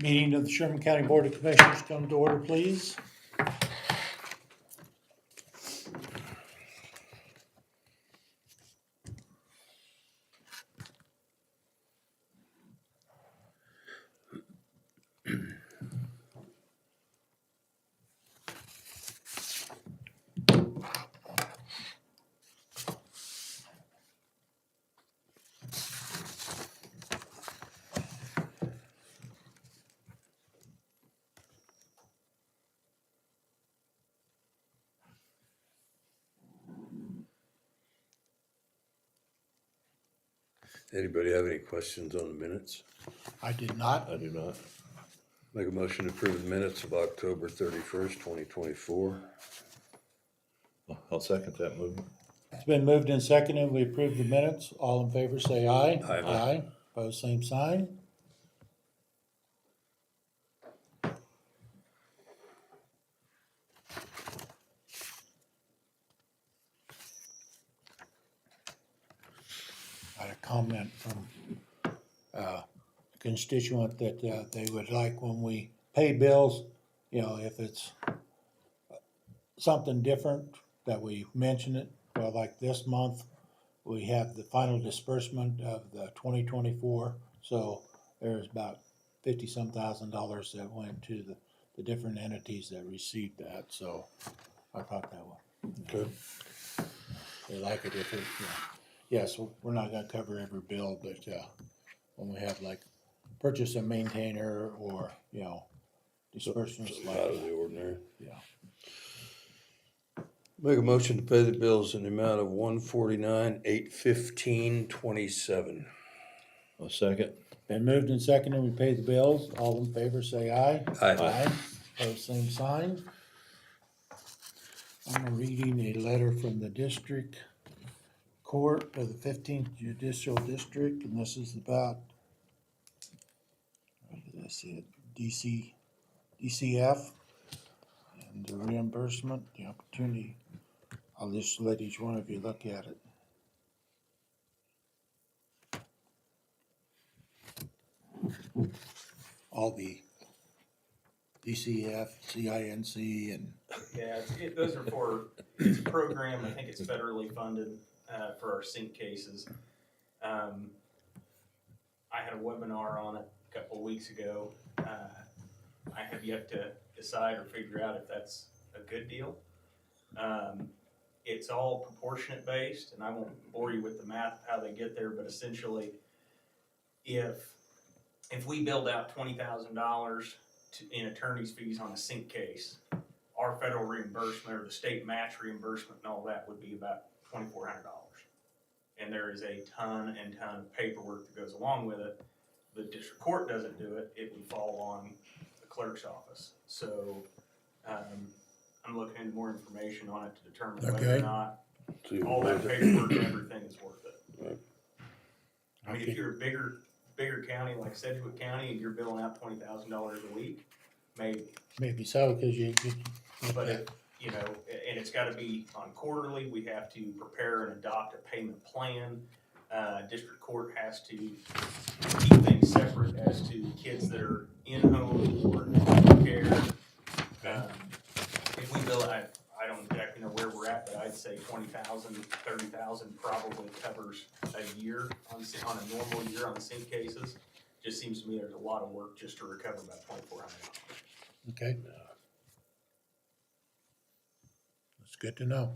Meeting of the Sherman County Board of Commissioners come to order, please. Anybody have any questions on the minutes? I did not. I do not. Make a motion to approve the minutes of October 31st, 2024. I'll second that movement. It's been moved and seconded. We approve the minutes. All in favor, say aye. Aye. Aye. Opposed, same sign. I had a comment from a constituent that they would like when we pay bills, if it's something different, that we mention it. Well, like this month, we have the final disbursement of the 2024, so there's about 50-some thousand dollars that went to the different entities that received that, so I thought that one. Good. They like it if it, yes, we're not gonna cover every bill, but, when we have like purchase a maintainer or, disbursements Something like out of that, the ordinary. yeah. Make a motion to pay the bills in the amount of $149,815.27. I'll second. Been moved and seconded, we pay the bills, all in favor say aye. Aye. Opposed, same sign. I'm reading a letter from the district court of the 15th Judicial District, and this is about, what did I say, DCF, and the reimbursement, the opportunity. I'll just let each one of you look at it. All the DCF, CINC, and Yeah, those are it's a program, I think it's federally funded, for our sink cases. I had a webinar on it a couple of weeks ago. I have yet to decide or figure out if that's a good deal. It's all proportionate based, and I won't bore you with the math of how they get there, but essentially, if we build out $20,000 in attorney's fees on a sink case, our federal reimbursement or the state match reimbursement and all that would be about $2,400. And there is a ton and ton of paperwork that goes along with it. The district court doesn't do it, it would fall on the clerk's office. So, I'm looking into more information on it to determine whether or Okay. not See all what that it is. paperwork and everything is worth it. Right. I mean, if you're a bigger county like Sedgwick County and you're billing out $20,000 a week, maybe. maybe so, because But and it's gotta be on quarterly, we have to prepare and adopt a payment plan. District court has to keep things separate as to kids that are in-home or in care. If we bill, I don't exactly know where we're at, but I'd say 20,000, 30,000 probably covers a year on a normal year on the sink cases. Just seems to me there's a lot of work just to recover about $2,400. okay. That's good to know.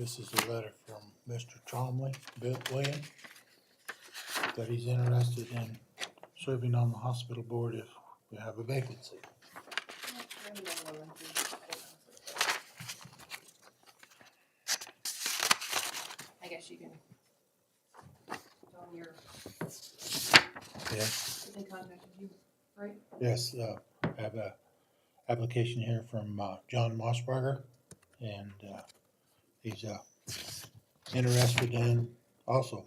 This is a letter from Mr. Tromley, Bill William, that he's interested in serving on the hospital board if we have a vacancy. I guess you can. On your, Yeah, they contacted you, right? yes, I have a application here from, John Mossberger, and, he's, interested in also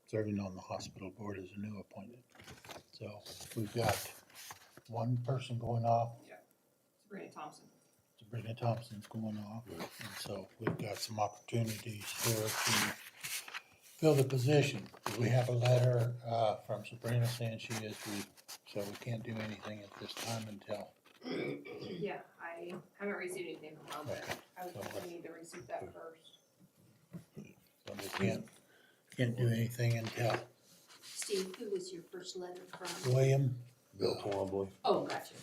serving on the hospital board as a new appointed. So we've got one person going off, Sabrina Thompson. Sabrina Thompson's going off, and so we've got some opportunities here to fill the position. We have a letter, from Sabrina saying she is weak, so we can't do anything at this time until, Yeah, I haven't received anything from her, but I would need to receive that first. so we can't do anything until Steve, who was your first letter from? William. Bill Twombly. Oh, gotcha.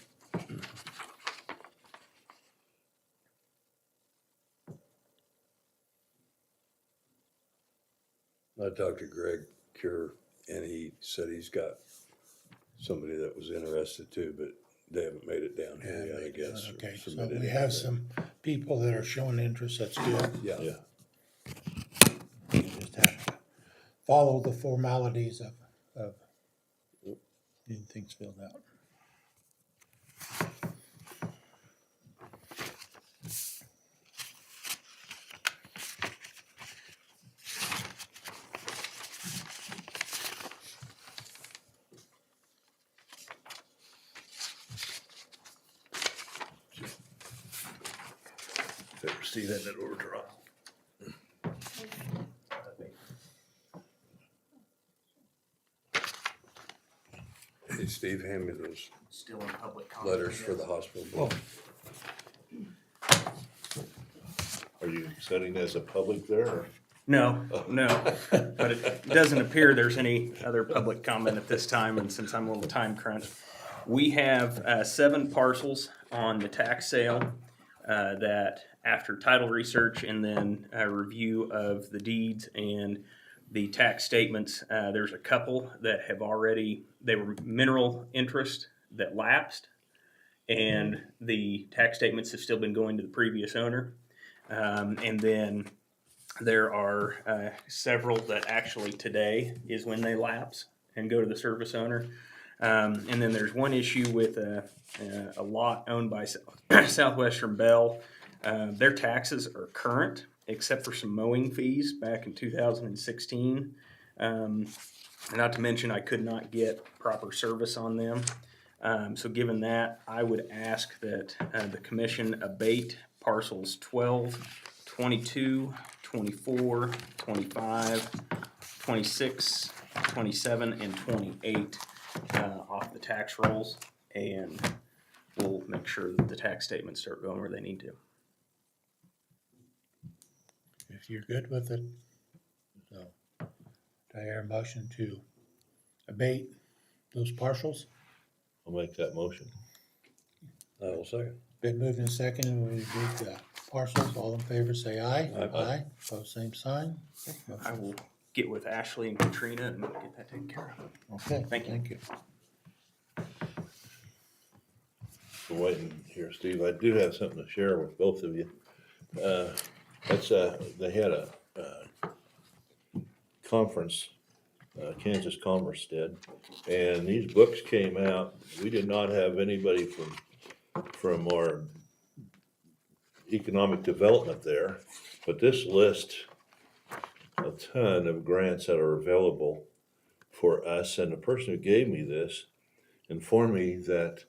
I talked to Greg Cure, and he said he's got somebody that was interested too, but they haven't made it down here yet, I guess. or Okay, so submitted we it. have some people that are showing interest, that's good. Yeah, Yeah. We just have to follow the formalities of getting things filled out. If ever see that in overdrive. hey Steve, hand me those Still in public comment. letters for the hospital board. Are you setting as a public there or? No, but it doesn't appear there's any other public comment at this time, and since I'm a little time crunched. We have 7 parcels on the tax sale that after title research and then a review of the deeds and the tax statements, there's a couple that have already, they were mineral interest that lapsed, and the tax statements have still been going to the previous owner. And then there are several that actually today is when they lapse and go to the service owner. And then there's one issue with a lot owned by Southwestern Bell. Their taxes are current, except for some mowing fees back in 2016. Not to mention, I could not get proper service on them. So given that, I would ask that the commission abate parcels 12, 22, 24, 25, 26, 27, and 28 off the tax rolls, and we'll make sure that the tax statements start going where they need to. If you're good with it, so, do I hear a motion to abate those parcels? I'll make that motion. I will second. Been moved and seconded, we abate the parcels, all in favor say aye. Aye. Aye, pose same sign. I will get with Ashley and Katrina and get that taken care of. Okay, Thank you. thank you. For waiting here, Steve, I do have something to share with both of you. They had a conference, Kansas Commerce did, and these books came out. We did not have anybody from our economic development there, but this lists a ton of grants that are available for us, and the person who gave me this informed me that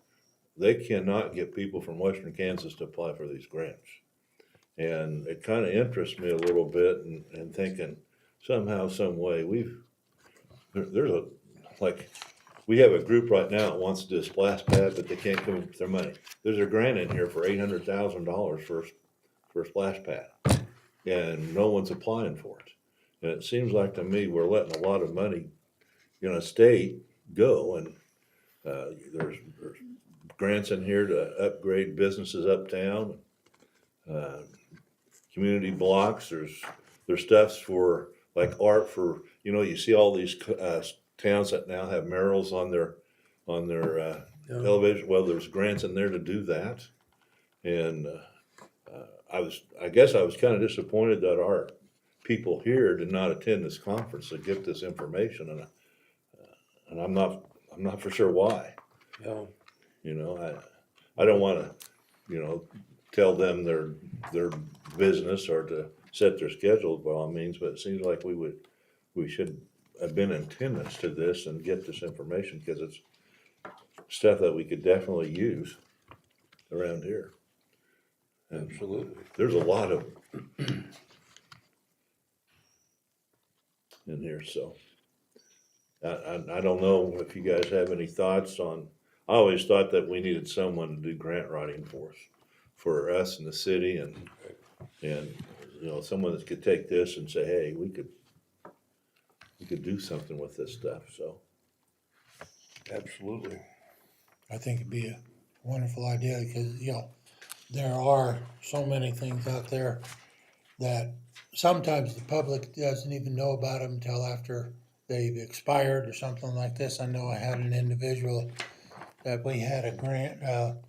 they cannot get people from Western Kansas to apply for these grants. And it kind of interests me a little bit, and thinking somehow, some way, we have a group right now that wants to do a splash pad, but they can't come up with their money. There's a grant in here for $800,000 for a splash pad, and no one's applying for it. And it seems like to me, we're letting a lot of money, state go, and there's grants in here to upgrade businesses uptown, community blocks. There's there's stuffs for, like art for, you see all these, towns that now have murals on their, Yeah. television, well, there's grants in there to do that. And, I guess I was kinda disappointed that our people here did not attend this conference to get this information, and I'm not for sure why. Yeah. I don't wanna, tell them their business or to set their schedule by all means, but it seems like we should have been in attendance to this and get this information, because it's stuff that we could definitely use around here. And Absolutely. there's a lot of in here, so. I don't know if you guys have any thoughts on, I always thought that we needed someone to do grant writing for us in the city and, someone that could take this and say, hey, we could do something with this stuff, so. Absolutely. I think it'd be a wonderful idea, because, there are so many things out there that sometimes the public doesn't even know about them until after they've expired or something like this. I know I had an individual that we had a grant,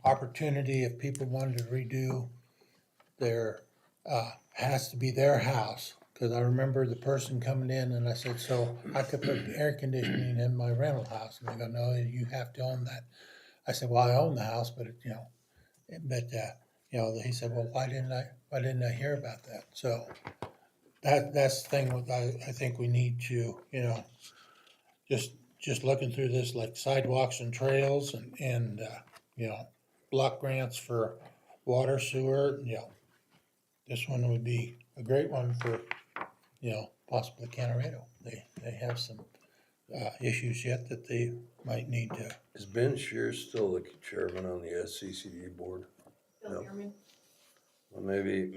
opportunity if people wanted to redo their, has to be their house. Cause I remember the person coming in and I said, so I could put air conditioning in my rental house. And they go, no, you have to own that. I said, well, I own the house, but he said, well, why didn't I hear about that? So that's the thing with, I think we need to, just looking through this, like sidewalks and trails and block grants for water, sewer, this one would be a great one for, possibly Canarado. They have some, issues yet that they might need to. Is Ben Shears still the chairman on the SCCD board? Bill No. Sherman. Well, maybe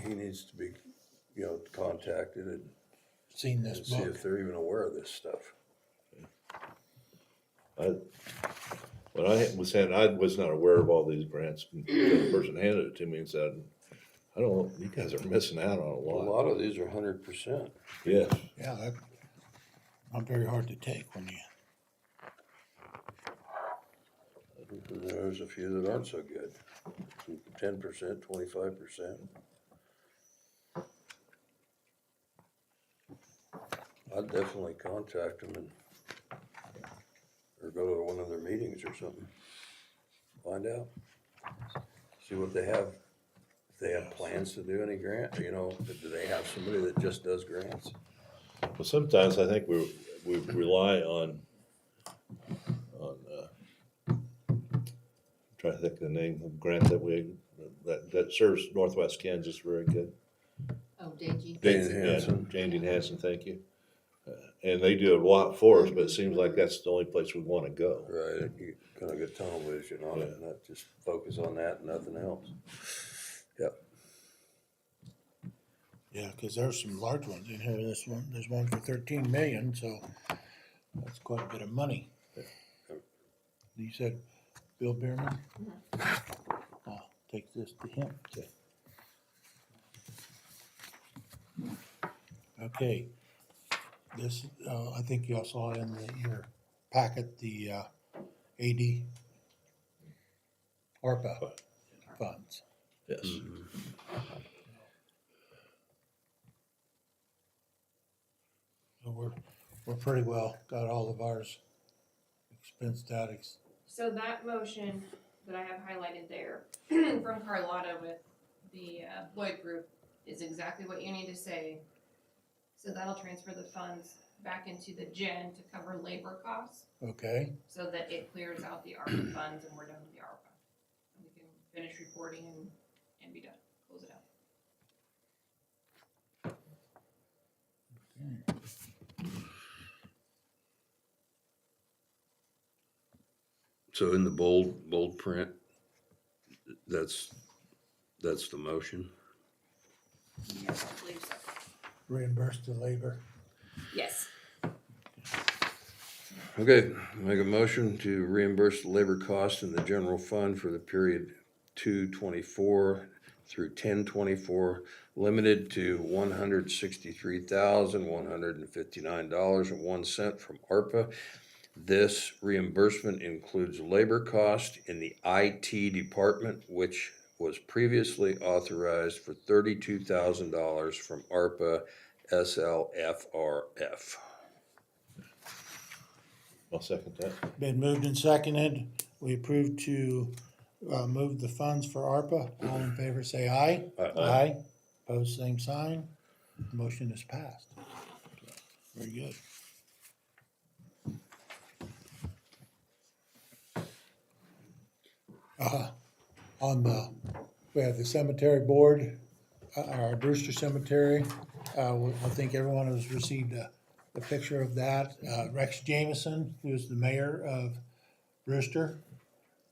he needs to be, contacted and Seen this see book. if they're even aware of this stuff. When I was saying, I was not aware of all these grants, the person handed it to me and said, I don't know, you guys are missing out on a A lot. lot of these are 100%. Yes, Yeah, that's not very hard to take when you, And there's a few that aren't so good. 10%, 25%. I'd definitely contact them or go to one of their meetings or something. Find out. See what they have. If they have plans to do any grant, do they have somebody that just does grants? well, sometimes I think we rely on, trying to think of the name of grant that serves Northwest Kansas very good. Oh, did you? Dane Yeah, Hansen. Jane Dean Hansen, thank you. And they do a lot for us, but it seems like that's the only place we wanna go. Right, you kind of get tunnel vision on it, and not just focus on that and nothing else. Yep. yeah, cause there's some large ones in here. There's one for 13 million, so that's quite a bit of money. You said Bill Bierman? I'll take this to him. Okay, this, I think you all saw in your packet, the, AD ARPA funds. Yes. So we're pretty well got all of ours expensed out. So that motion that I have highlighted there from Carlotta with the Lloyd Group is exactly what you need to say. So that'll transfer the funds back into the gen to cover labor costs, Okay, so that it clears out the ARPA funds and we're done with the ARPA. And we can finish reporting and be done, close it out. So in the bold print, that's the motion. Yes, I believe so. reimburse the labor. Yes. Okay, make a motion to reimburse the labor cost in the general fund for the period 2/24 through 10/24, limited to $163,159.01 from ARPA. This reimbursement includes labor cost in the IT department, which was previously authorized for $32,000 from ARPA SLFRF. I'll second that. Been moved and seconded. We approve to, move the funds for ARPA. All in favor, say aye. Aye. Opposed, same sign. Motion is passed. Very good. We have the cemetery board, our Brewster Cemetery. I think everyone has received a picture of that. Rex Jameson, who's the mayor of Brewster,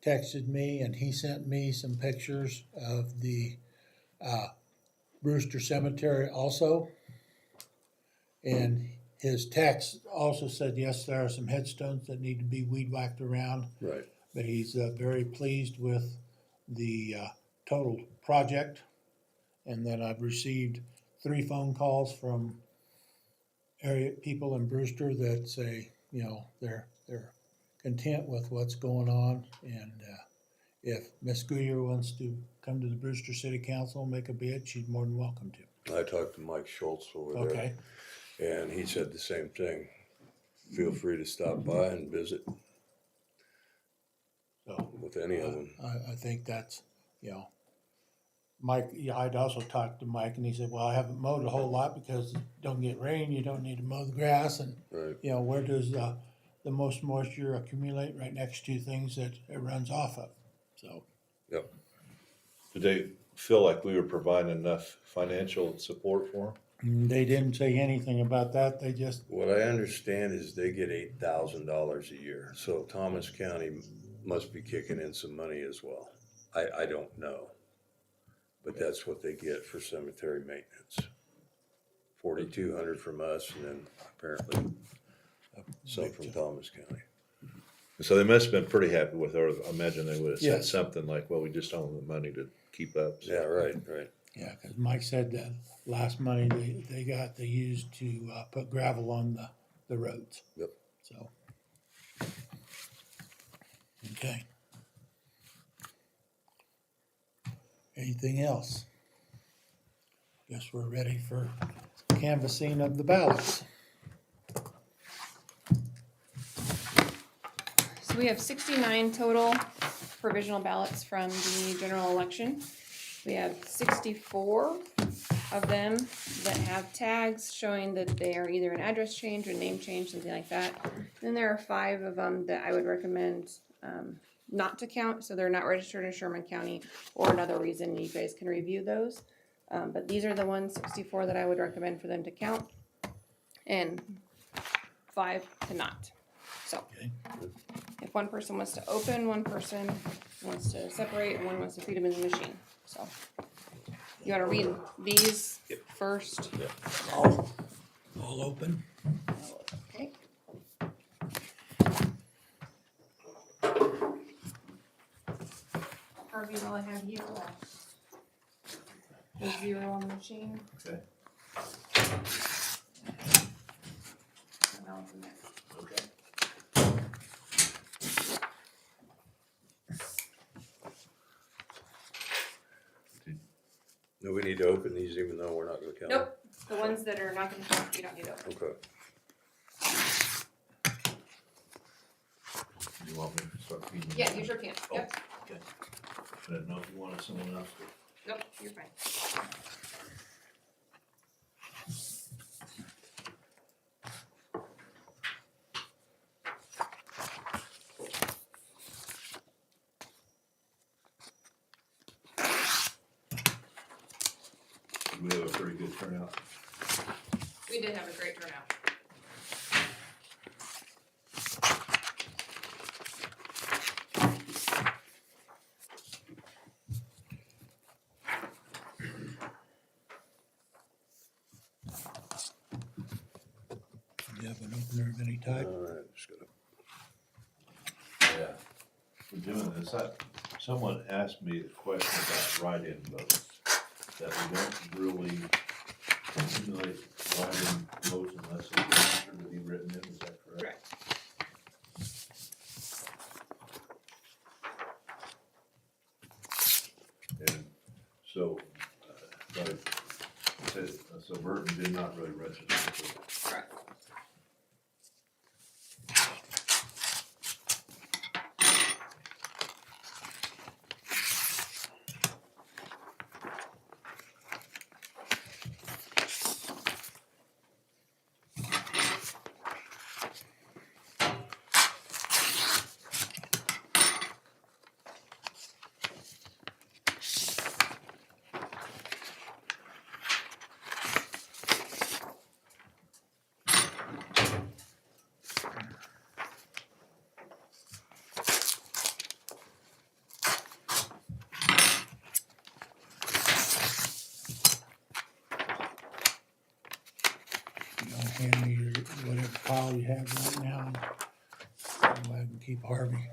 texted me and he sent me some pictures of the Brewster Cemetery also. And his text also said, yes, there are some headstones that need to be weed whacked around, Right. but he's very pleased with the total project. And then I've received 3 phone calls from area people in Brewster that say, you know, they're content with what's going on. And if Miss Goodyear wants to come to the Brewster City Council and make a bid, she's more than welcome to. I talked to Mike Schultz over Okay, there, and he said the same thing. Feel free to stop by and visit so with any of them. I think that's, you know, Mike, yeah, I'd also talked to Mike and he said, well, I haven't mowed a whole lot because it don't get rain, you don't need to mow the grass. And, Right. you know, where does the most moisture accumulate? Right next to things that it runs off of. So, Yep. Did they feel like we were providing enough financial support for them? they didn't say anything about that. They just, What I understand is they get $8,000 a year, so Thomas County must be kicking in some money as well. I don't know, but that's what they get for cemetery maintenance. 4,200 from us, and then apparently some from Thomas County. So they must have been pretty happy with her. I imagine they would have said Yes. something like, well, we just don't have the money to keep up. So. Yeah, right. yeah, because Mike said that last money they got, they used to put gravel on the roads. Yep. So, okay. Anything else? Guess we're ready for canvassing of the ballots. So we have 69 total provisional ballots from the general election. We have 64 of them that have tags showing that they are either an address change or name change, something like that. Then there are 5 of them that I would recommend not to count, so they're not registered in Sherman County or another reason. You guys can review those. But these are the ones, 64, that I would recommend for them to count, and 5 to not. So, Okay. if one person wants to open, one person wants to separate, and one wants to feed them in the machine. So, you want to read these first? All open. Okay. Harvey, while I have you, there's 0 on the machine. Okay. And I'll do that. Okay. No, we need to open these even though we're not gonna count them? Nope, the ones that are not gonna count, you don't need to open. Okay. Do you want me to start feeding? Yeah, you sure can, yep, Okay. I didn't know if you wanted someone else to. nope, you're fine. We have a pretty good turnout. We did have a great turnout. Do you have an opener of any type? All right, just gonna. Yeah. We're doing this. Someone asked me a question about write-in votes. that we don't really accumulate line modes unless it's registered to be written in, is that correct? Correct. And so, so Burton did not really register for that. Correct. You know, hand me your, whatever file you have right now. So I can keep Harvey.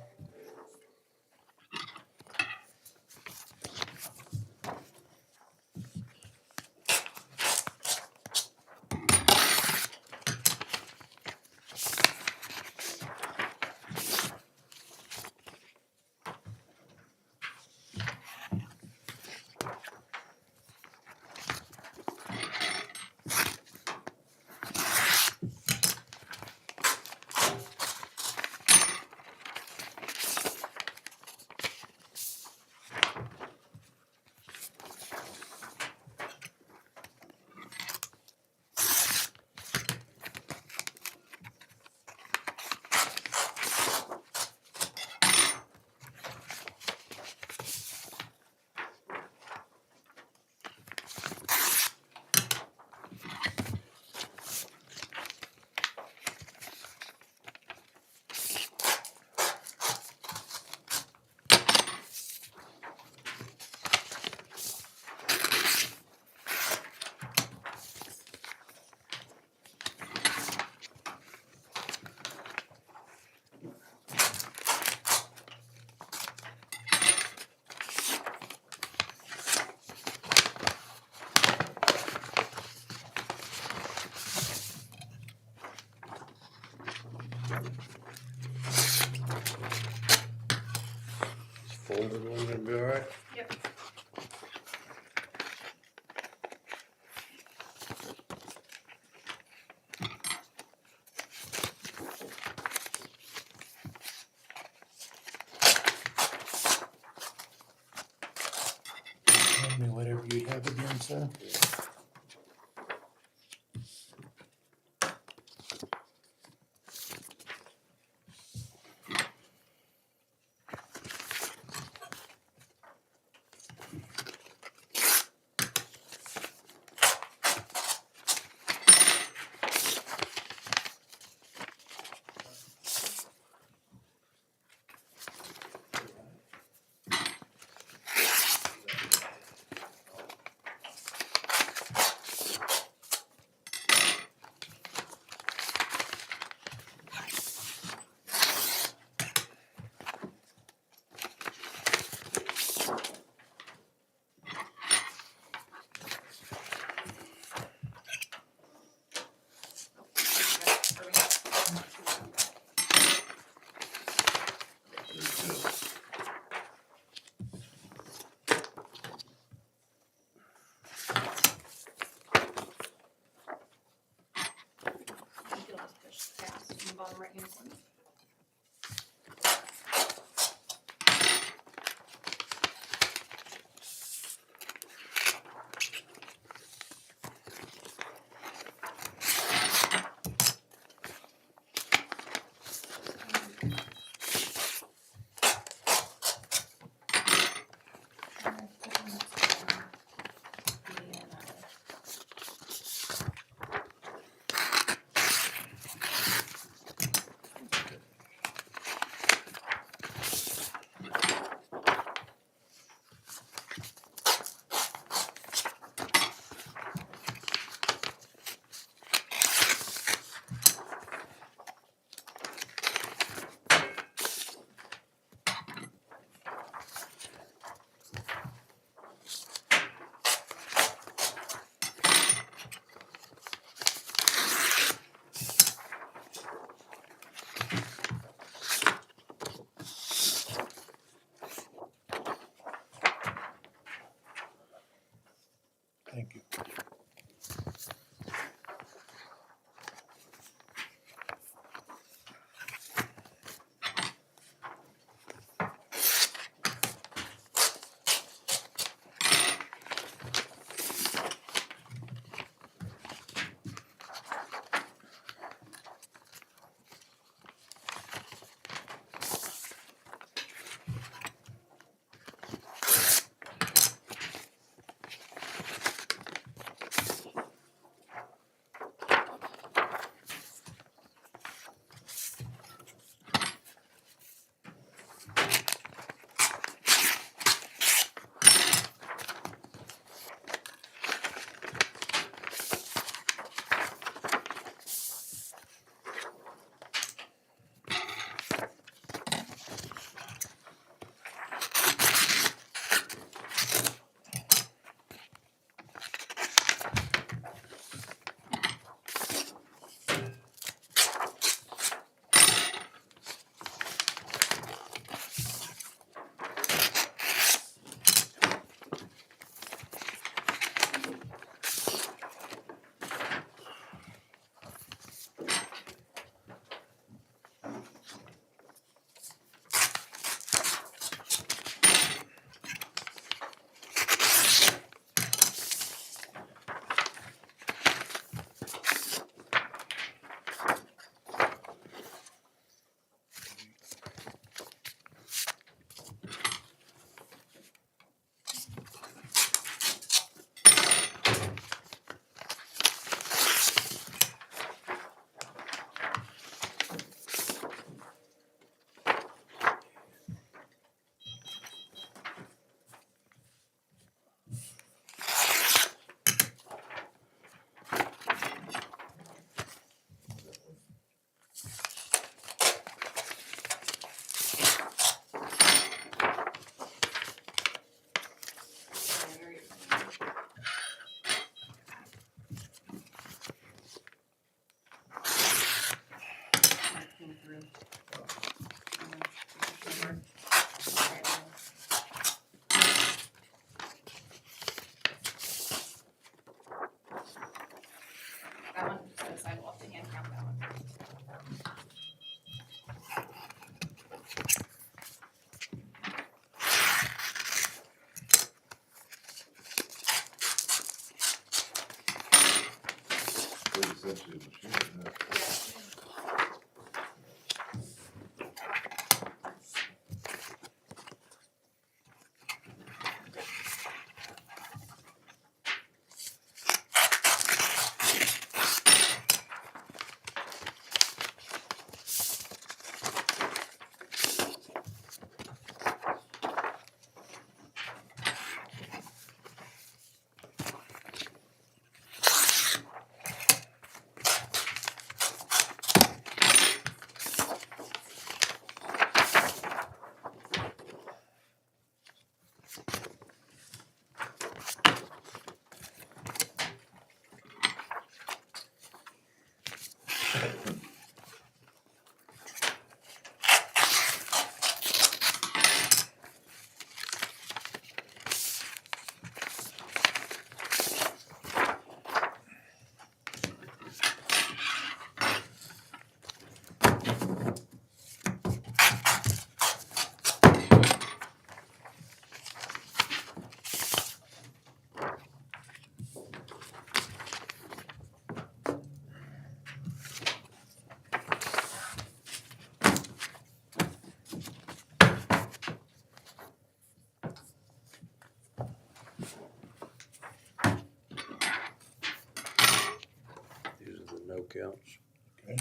Folded one would be all right. Yep. Hand me whatever you have again, sir. Thank you. That one, set aside, we'll have to hand count that one. Pretty sensitive machine, isn't it? These are the no counts. Okay.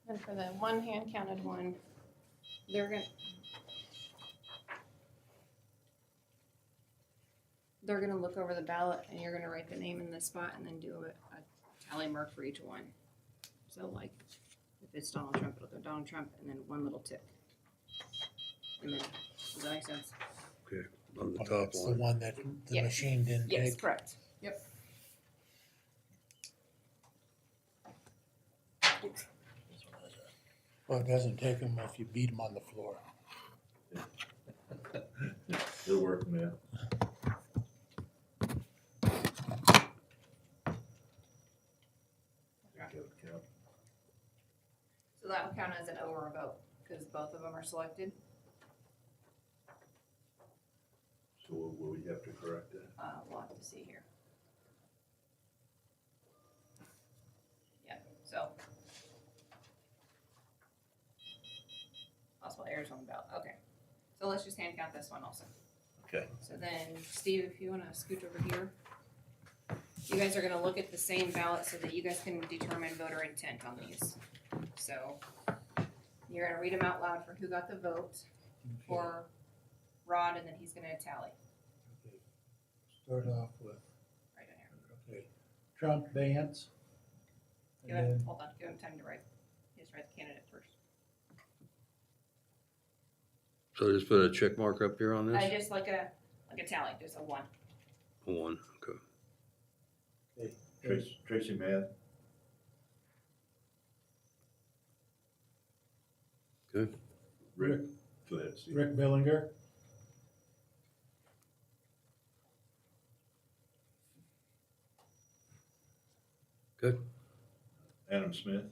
And for the one hand counted one, they're gonna, they're gonna look over the ballot and you're gonna write the name in the spot and then do a tally mark for each one. So like, if it's Donald Trump, it'll go Donald Trump and then one little tick. And then, does that make sense? Okay, on the top That's the line. one that the Yes. machine didn't Yes, take. correct. Yep. Well, it doesn't take them if you beat them on the floor. It'll work, man. So that would count as an O or a vote, because both of them are selected. So will we have to correct that? We'll have to see here. Yeah, so. Possible errors on the ballot, okay. So let's just hand count this one also. Okay. So then, Steve, if you wanna scooch over here. You guys are gonna look at the same ballot so that you guys can determine voter intent on these. So, you're gonna read them out loud for who got the vote for Rod, and then he's gonna tally Okay. Start off with, right in here. okay, Trump, Vance. Give And him, then, hold on, give him time to write. Just write the candidate first. So just put a check mark up here on this? Just like a tally, just a one. One, okay. okay, Tracy Mann. Good. Rick. Go ahead, Steve. Rick Billinger, Good. Adam Smith.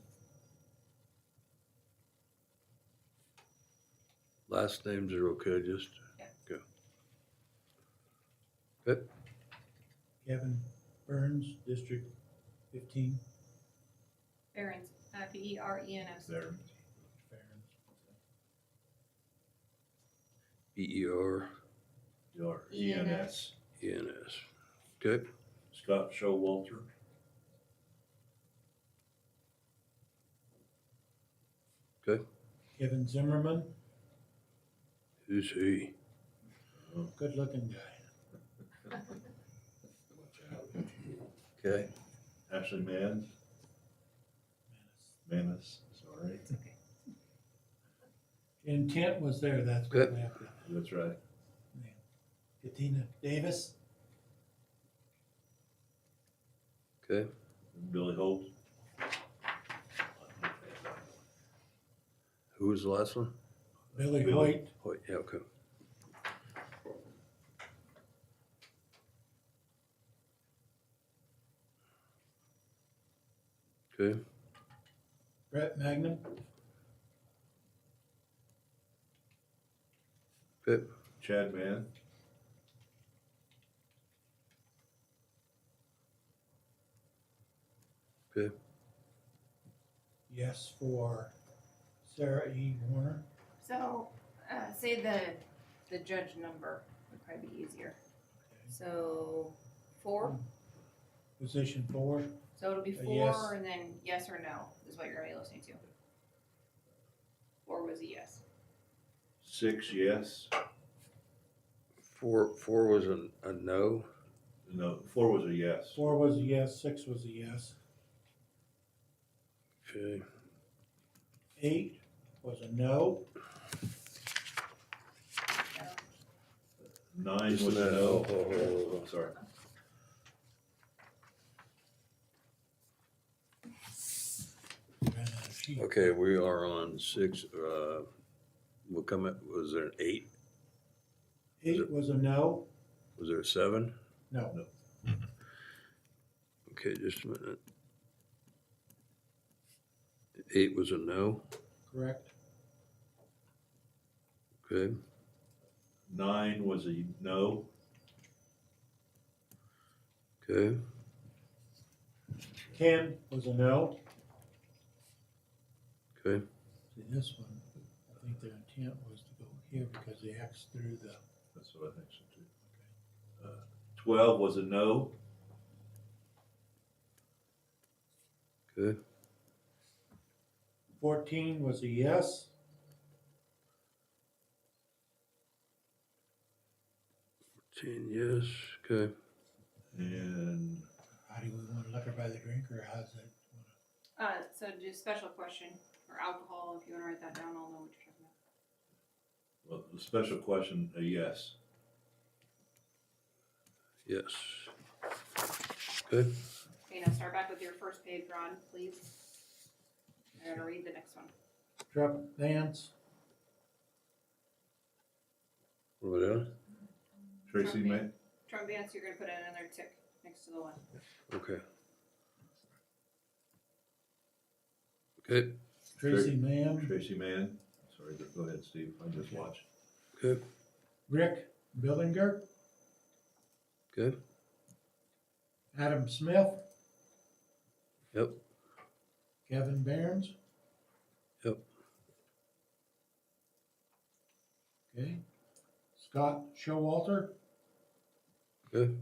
Last names are okay, just, Yeah. good. Good. Kevin Burns, District 15. Barons, Berens. There. BER, Your ENS. ENS. Okay, Scott Showalter. good. Kevin Zimmerman, Who's he? good looking guy. Okay, Ashley Mann. Manis, sorry. Intent was there, that's what Good. we have to. That's right. Katina Davis, okay. Billy Holt. Who was the last one? Billy Billy. Hoyt, Oh, yeah, okay. Okay, Brett Magnum, good. Chad Mann. Good. yes for Sarah E. Warner, So, say the judge number would probably be easier. So, 4, position 4, so it'll be A 4 yes. and then yes or no is what you're gonna be listening to. 4 was a yes. 6, yes. Four was a no. No, 4 was a yes. 4 was a yes, 6 was a yes, Okay, 8 was a no, 9 Just was a a no. no. Sorry. ran out of sheet. okay, we are on 6, we'll come at, was there an 8? 8 was a no, Was there a 7? no, Okay, just a minute. 8 was a no, correct, okay, 9 was a no. okay, 10 was a no. okay, See, this one, I think their intent was to go here because they X through the, That's what I think so too. 12 was a no. good, 14 was a yes, 16, yes, okay. And How do we want liquor by the drink, or how's it? So just special question, or alcohol, if you wanna write that down, I'll know what you're talking about. well, the special question, a yes. Yes. Okay, Okay, now start back with your first page, Ron, please. I'm gonna read the next one. Truck vans, what are we doing? Tracy, Trump may, ban. Trump bans, you're gonna put another tick next to the one. Okay. Okay, Tracy Mann, Tracy Mann, sorry, go ahead, Steve, I just watched. okay, Rick Billinger, okay, Adam Smith, yep, Kevin Barnes. yep, Okay. Scott Showalter, okay,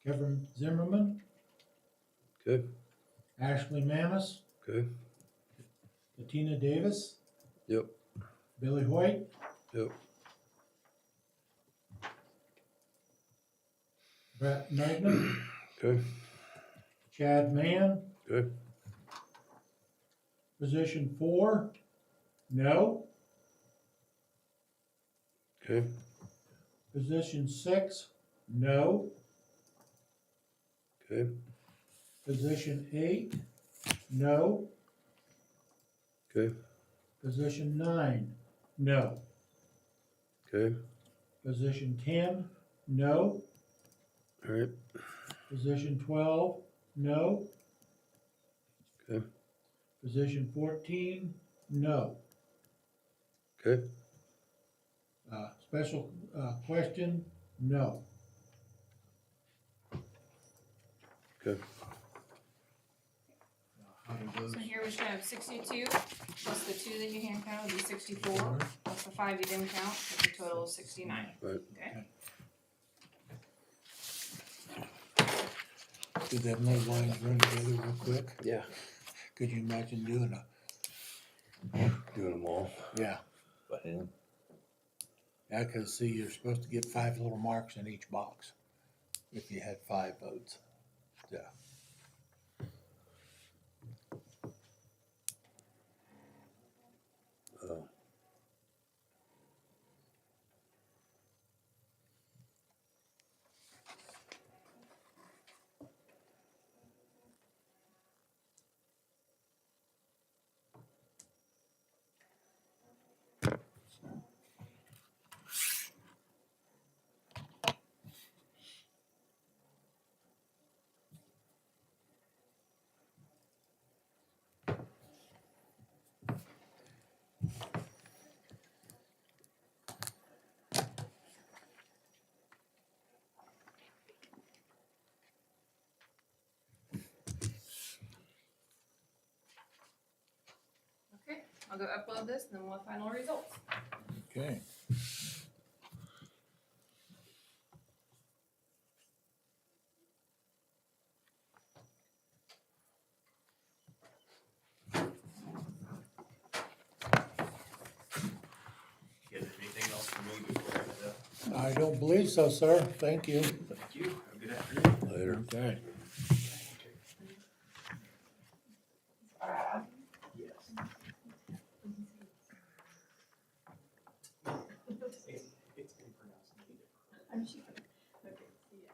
Kevin Zimmerman, okay, Ashley Manis, okay, Bettina Davis, yep, Billy White, yep, Brett Magnan, okay, Chad Mann. okay, Position 4, no. okay, Position 6, no. okay, Position 8, no. okay, Position 9, no. okay, Position 10, no. all right, Position 12, no. okay, Position 14, no. okay, Special question, no. okay, How do those? So here we should have 62, plus the 2 that you hand counted would be 64, plus the 5 you didn't count, that's a total of 69. right. Okay? Could them little lines run together real quick? Yeah. Could you imagine doing Doing them all. yeah. By hand. Yeah, cause see, you're supposed to get 5 little marks in each box if you had 5 votes. Yeah. Oh, Okay, I'll go upload this and then we'll have final results. Okay. You have anything else for me before I head up? I don't believe so, sir. Thank you. Thank you, have a good afternoon. later. Okay. Yes. It's been pronounced native. I'm sure. Okay, see ya.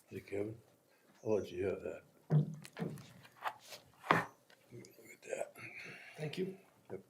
Hey, Kevin, I'll let you have that. Look at that. Thank you. Yep.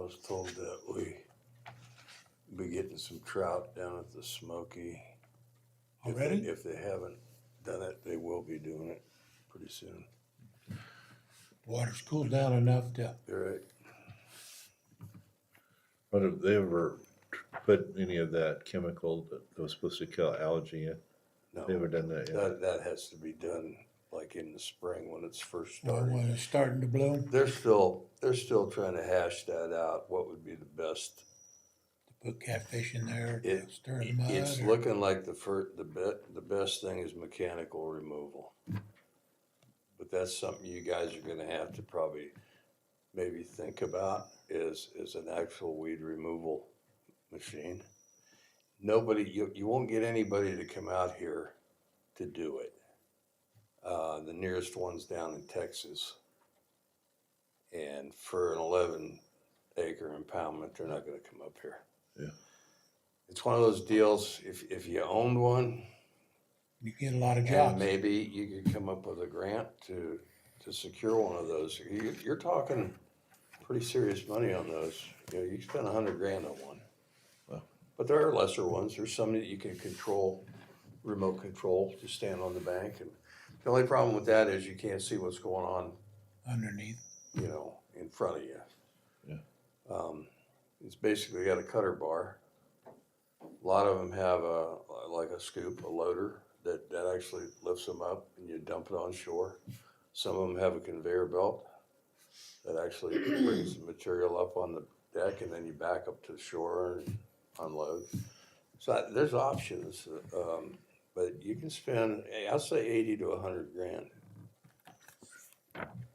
was told that we be getting some trout down at the Smoky. Already? If they haven't done it, they will be doing it pretty soon. Water's cooled down enough to, You're right. But have they ever put any of that chemical that was supposed to kill algae in? No, They ever done that yet? that has to be done like in the spring when it's first well, starting. when it's starting to bloom, They're still trying to hash that out, what would be the best. put catfish in there to It- stir the mud. It's or- looking like the best thing is mechanical removal. But that's something you guys are gonna have to probably maybe think about is an actual weed removal machine. Nobody, you won't get anybody to come out here to do it. The nearest one's down in Texas. And for an 11-acre impoundment, they're not gonna come up here. Yeah. It's one of those deals, if you owned one, You get a lot of and jobs. maybe you could come up with a grant to secure one of those. You're talking pretty serious money on those. You know, you spend $100,000 on one. Wow. But there are lesser ones. There's some that you can control, remote control, just stand on the bank. And the only problem with that is you can't see what's going on, Underneath. you know, in front of you. Yeah. It's basically got a cutter bar. A lot of them have like a scoop, a loader that actually lifts them up and you dump it on shore. Some of them have a conveyor belt that actually brings the material up on the deck and then you back up to the shore and unload. So there's options, but you can spend, I'll say 80 to 100 grand.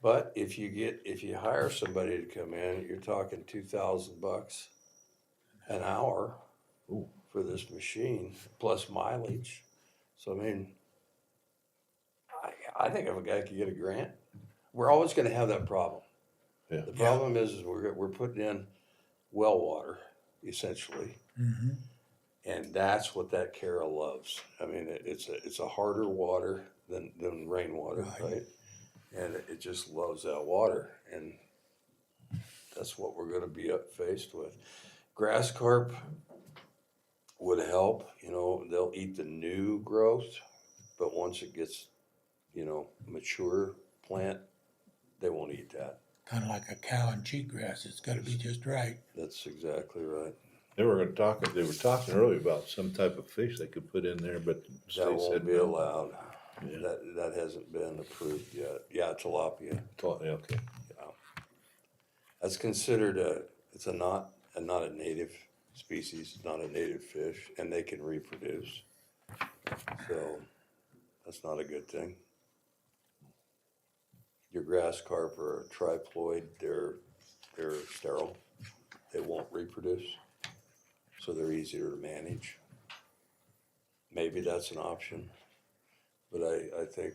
But if you hire somebody to come in, you're talking $2,000 an hour Ooh. for this machine plus mileage. So I mean, I think if a guy could get a grant, we're always going to have that problem. Yeah. The problem is we're putting in well water essentially, Mm-hmm. and that's what that Cara loves. I mean, it's a harder water than rainwater, Right. right? And it just loves that water, and that's what we're going to be faced with. Grass carp would help. You know, they'll eat the new growth, but once it gets, you know, mature plant, they won't eat that. Kind of like a cow and cheatgrass. It's got to be just right. That's exactly right. They were talking earlier about some type of fish they could put in there, but the That state won't said be no. allowed. Yeah. That hasn't been approved yet. Yeah, tilapia. Yeah, okay. That's considered it's not a native species, not a native fish, and they can reproduce. So that's not a good thing. Your grass carp are a triploid, they're sterile. They won't reproduce. So they're easier to manage. Maybe that's an option. But I think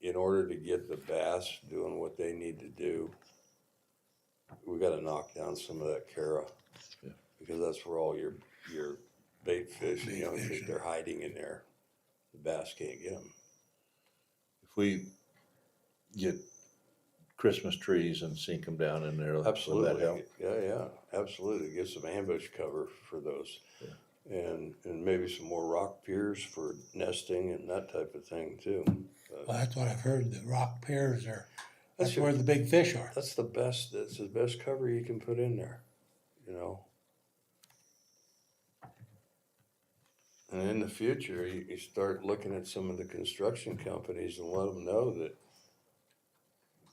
in order to get the bass doing what they need to do, we got to knock down some of that Cara. Yeah. Because that's where all your bait fish, Bait you know, fish they're hiding in there. The bass can't get them. If we get Christmas trees and sink them down in there, will Absolutely. that help? Yeah, absolutely. Get some ambush cover for those. Yeah. And maybe some more rock piers for nesting and that type of thing too. Well, that's what I've heard. The rock piers are, That's that's where the big fish are. That's the best cover you can put in there, you know. And in the future, you start looking at some of the construction companies and let them know that,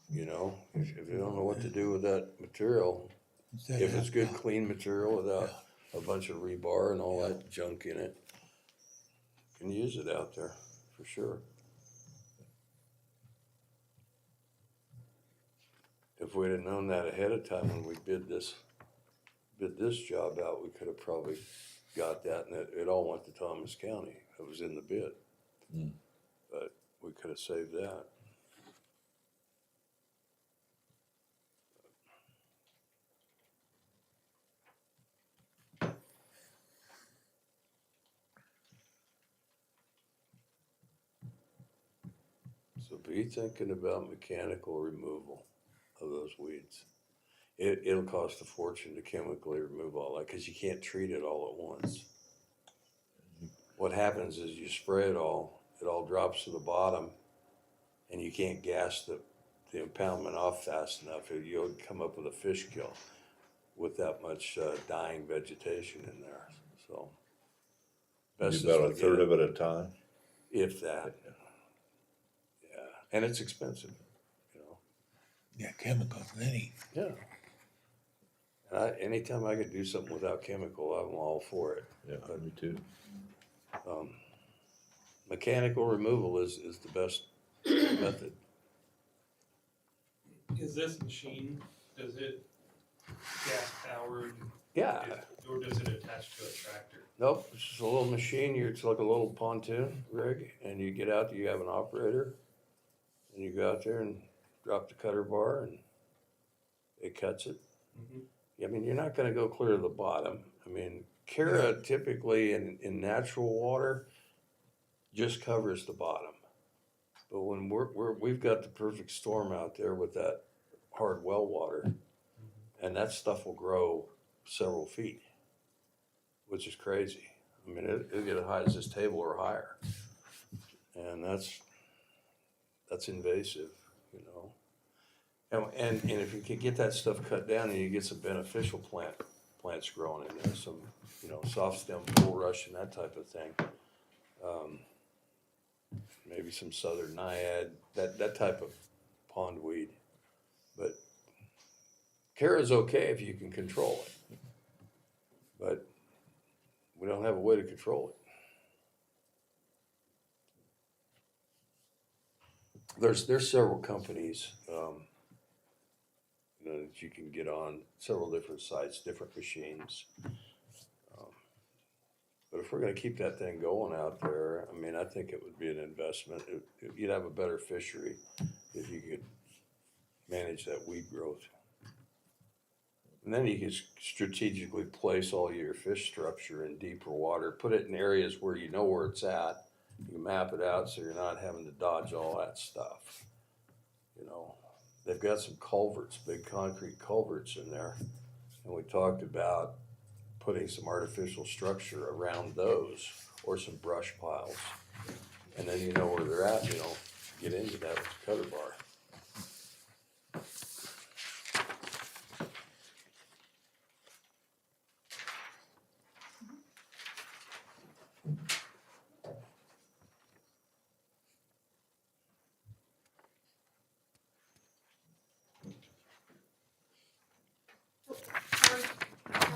you know, if they don't know what to do with that material, Instead if of- it's good, clean material without a bunch of rebar and all that junk in it, you can use it out there for sure. If we'd have known that ahead of time when we bid this job out, we could have probably got that, and it all went to Thomas County. It was in the bid. Mm. But we could have saved that. So be thinking about mechanical removal of those weeds. it'll cost a fortune to chemically remove all that, cause you can't treat it all at once. What happens is you spray it all drops to the bottom, and you can't gas the impoundment off fast enough, you'll come up with a fish kill with that much dying vegetation in there, so. best is About to a third get of it at a time. If that, yeah, and it's expensive, you know. Yeah, chemicals, any. Yeah. And anytime I could do something without chemical, I'm all for it. Yeah, me too. Mechanical removal is the best method. Is this machine, does it gas powered, Yeah, or does it attach to a tractor? nope, it's just a little machine, it's like a little pontoon rig, and you get out, you have an operator, and you go out there and drop the cutter bar, and it cuts it. I mean, you're not gonna go clear to the bottom. I mean, Kara typically in natural water just covers the bottom. But when we've got the perfect storm out there with that hard well water, and that stuff will grow several feet, which is crazy. I mean, it'll get as high as this table or higher. And that's invasive, you know. And if you can get that stuff cut down and you get some beneficial plants growing in there, some, you know, soft stem bulrush and that type of thing. Maybe some southern naiad, that type of pondweed. But Kara's okay if you can control it. But we don't have a way to control it. There's several companies, you know, that you can get on several different sites, different machines. But if we're gonna keep that thing going out there, I mean, I think it would be an investment. You'd have a better fishery if you could manage that weed growth. And then you can strategically place all your fish structure in deeper water, put it in areas where you know where it's at. You map it out so you're not having to dodge all that stuff. You know, they've got some culverts, big concrete culverts in there. And we talked about putting some artificial structure around those or some brush piles. And then you know where they're at, you know, get into that with the cutter bar. Sorry. That's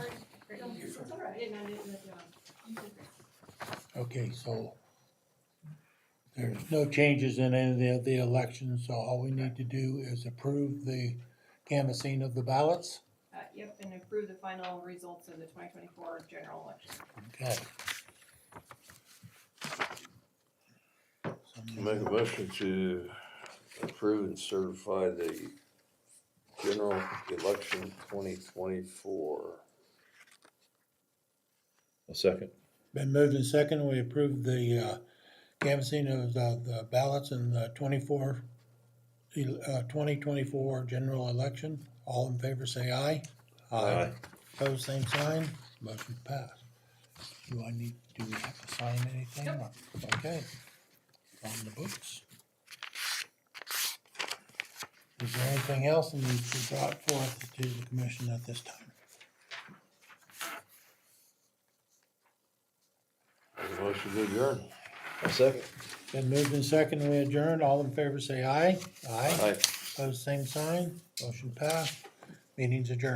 all right. I didn't let you on. Okay, so there's no changes in any of the elections, so all we need to do is approve the canvassing of the ballots. Yep, and approve the final results of the 2024 general election. Okay. Make a motion to approve and certify the general election 2024. A second. Been moved and second, we approve the canvassing of the ballots in the 2024 general election. All in favor say aye. Aye. Opposed, same sign, motion passed. Do we have to sign anything? Nope. Okay, on the books. Is there anything else that needs to be brought forth to the commission at this time? Make a motion to adjourn. A second. Been moved and second, we adjourn. All in favor say aye. Aye. Opposed, same sign, motion passed, meeting's adjourned.